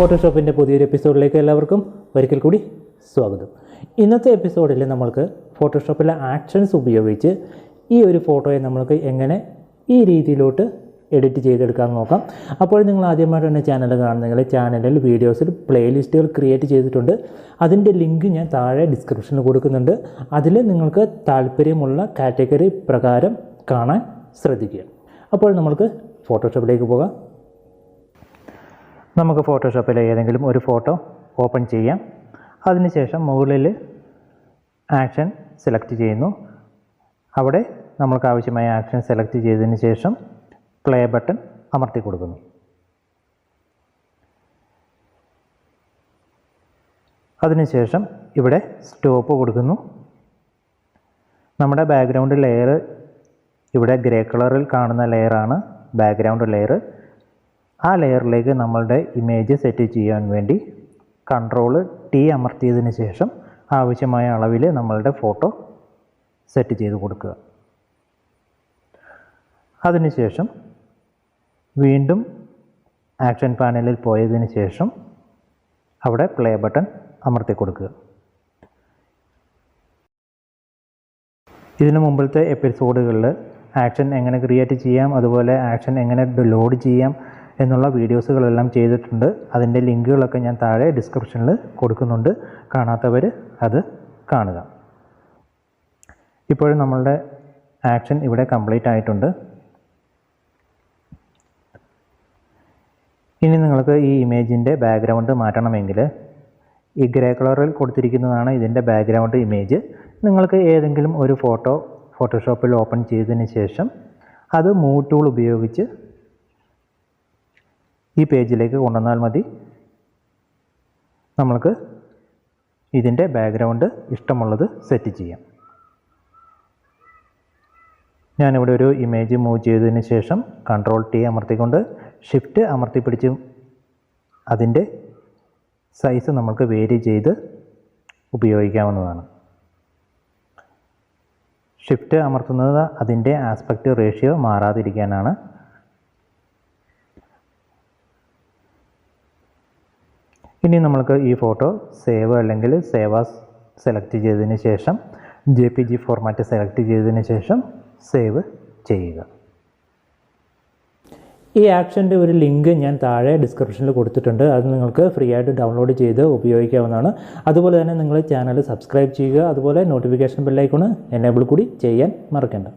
ഫോട്ടോഷോപ്പിൻ്റെ പുതിയൊരു എപ്പിസോഡിലേക്ക് എല്ലാവർക്കും ഒരിക്കൽ കൂടി സ്വാഗതം. ഇന്നത്തെ എപ്പിസോഡിൽ നമ്മൾക്ക് ഫോട്ടോഷോപ്പിലെ ആക്ഷൻസ് ഉപയോഗിച്ച് ഈ ഒരു ഫോട്ടോയെ നമ്മൾക്ക് എങ്ങനെ ഈ രീതിയിലോട്ട് എഡിറ്റ് ചെയ്തെടുക്കാൻ നോക്കാം. അപ്പോൾ നിങ്ങൾ ആദ്യമായിട്ടാണ് ചാനൽ കാണുന്നതെങ്കിൽ ചാനലിൽ വീഡിയോസിൽ പ്ലേലിസ്റ്റുകൾ ക്രിയേറ്റ് ചെയ്തിട്ടുണ്ട്. അതിൻ്റെ ലിങ്ക് ഞാൻ താഴെ ഡിസ്ക്രിപ്ഷനിൽ കൊടുക്കുന്നുണ്ട്. അതിൽ നിങ്ങൾക്ക് താല്പര്യമുള്ള കാറ്റഗറി പ്രകാരം കാണാൻ ശ്രദ്ധിക്കുക. അപ്പോൾ നമ്മൾക്ക് ഫോട്ടോഷോപ്പിലേക്ക് പോകാം. നമുക്ക് ഫോട്ടോഷോപ്പിലെ ഏതെങ്കിലും ഒരു ഫോട്ടോ ഓപ്പൺ ചെയ്യാം. അതിനുശേഷം മുകളിൽ ആക്ഷൻ സെലക്ട് ചെയ്യുന്നു. അവിടെ നമുക്ക് ആവശ്യമായ ആക്ഷൻ സെലക്ട് ചെയ്തതിന് ശേഷം പ്ലേ ബട്ടൺ അമർത്തി കൊടുക്കുന്നു. അതിനുശേഷം ഇവിടെ സ്റ്റോപ്പ് കൊടുക്കുന്നു. നമ്മുടെ ബാക്ക്ഗ്രൗണ്ട് ലെയർ ഇവിടെ ഗ്രേ കളറിൽ കാണുന്ന ലെയറാണ് ബാക്ക്ഗ്രൗണ്ട് ലെയർ. ആ ലെയറിലേക്ക് നമ്മളുടെ ഇമേജ് സെറ്റ് ചെയ്യാൻ വേണ്ടി Ctrl+T അമർത്തിയതിന് ശേഷം ആവശ്യമായ അളവിൽ നമ്മളുടെ ഫോട്ടോ സെറ്റ് ചെയ്ത് കൊടുക്കുക. അതിനുശേഷം വീണ്ടും ആക്ഷൻ പാനലിൽ പോയതിന് ശേഷം അവിടെ പ്ലേ ബട്ടൺ അമർത്തി കൊടുക്കുക. ഇതിനു മുമ്പത്തെ എപ്പിസോഡുകളിൽ ആക്ഷൻ എങ്ങനെ ക്രിയേറ്റ് ചെയ്യാം, അതുപോലെ ആക്ഷൻ എങ്ങനെ ലോഡ് ചെയ്യാം എന്നുള്ള വീഡിയോസുകളെല്ലാം ചെയ്തിട്ടുണ്ട്. അതിൻ്റെ ലിങ്കുകളൊക്കെ ഞാൻ താഴെ ഡിസ്ക്രിപ്ഷനിൽ കൊടുക്കുന്നുണ്ട്. കാണാത്തവർ അത് കാണുക. ഇപ്പോഴും നമ്മളുടെ ആക്ഷൻ ഇവിടെ കംപ്ലീറ്റ് ആയിട്ടുണ്ട്. ഇനി നിങ്ങൾക്ക് ഈ ഇമേജിൻ്റെ ബാക്ക്ഗ്രൗണ്ട് മാറ്റണമെങ്കിൽ ഈ ഗ്രേ കളറിൽ കൊടുത്തിരിക്കുന്നതാണ് ഇതിൻ്റെ ബാക്ക്ഗ്രൗണ്ട് ഇമേജ്. നിങ്ങൾക്ക് ഏതെങ്കിലും ഒരു ഫോട്ടോ ഫോട്ടോഷോപ്പിൽ ഓപ്പൺ ചെയ്തതിന് ശേഷം അത് മൂവ് ടൂൾ ഉപയോഗിച്ച് ഈ പേജിലേക്ക് കൊണ്ടുവന്നാൽ മതി. നമ്മൾക്ക് ഇതിൻ്റെ ബാക്ക്ഗ്രൗണ്ട് ഇഷ്ടമുള്ളത് സെറ്റ് ചെയ്യാം. ഞാനിവിടെ ഒരു ഇമേജ് മൂവ് ചെയ്തതിന് ശേഷം Ctrl+T അമർത്തിക്കൊണ്ട് ഷിഫ്റ്റ് അമർത്തി പിടിച്ച് അതിൻ്റെ സൈസ് നമുക്ക് വേരി ചെയ്ത് ഉപയോഗിക്കാവുന്നതാണ്. ഷിഫ്റ്റ് അമർത്തുന്നത് അതിൻ്റെ ആസ്പെക്റ്റ് റേഷ്യോ മാറാതിരിക്കാനാണ്. ഇനി നമ്മൾക്ക് ഈ ഫോട്ടോ സേവ് അല്ലെങ്കിൽ സേവ് ആസ് സെലക്ട് ചെയ്തതിന് ശേഷം JPG ഫോർമാറ്റ് സെലക്ട് ചെയ്തതിന് ശേഷം സേവ് ചെയ്യുക. ഈ ആക്ഷൻ്റെ ഒരു ലിങ്ക് ഞാൻ താഴെ ഡിസ്ക്രിപ്ഷനിൽ കൊടുത്തിട്ടുണ്ട്. അത് നിങ്ങൾക്ക് ഫ്രീ ആയിട്ട് ഡൗൺലോഡ് ചെയ്ത് ഉപയോഗിക്കാവുന്നതാണ്. അതുപോലെ തന്നെ നിങ്ങൾ ചാനൽ സബ്സ്ക്രൈബ് ചെയ്യുക. അതുപോലെ നോട്ടിഫിക്കേഷൻ ബെല്ലൈക്കൺ എനേബിൾ കൂടി ചെയ്യാൻ മറക്കണ്ട.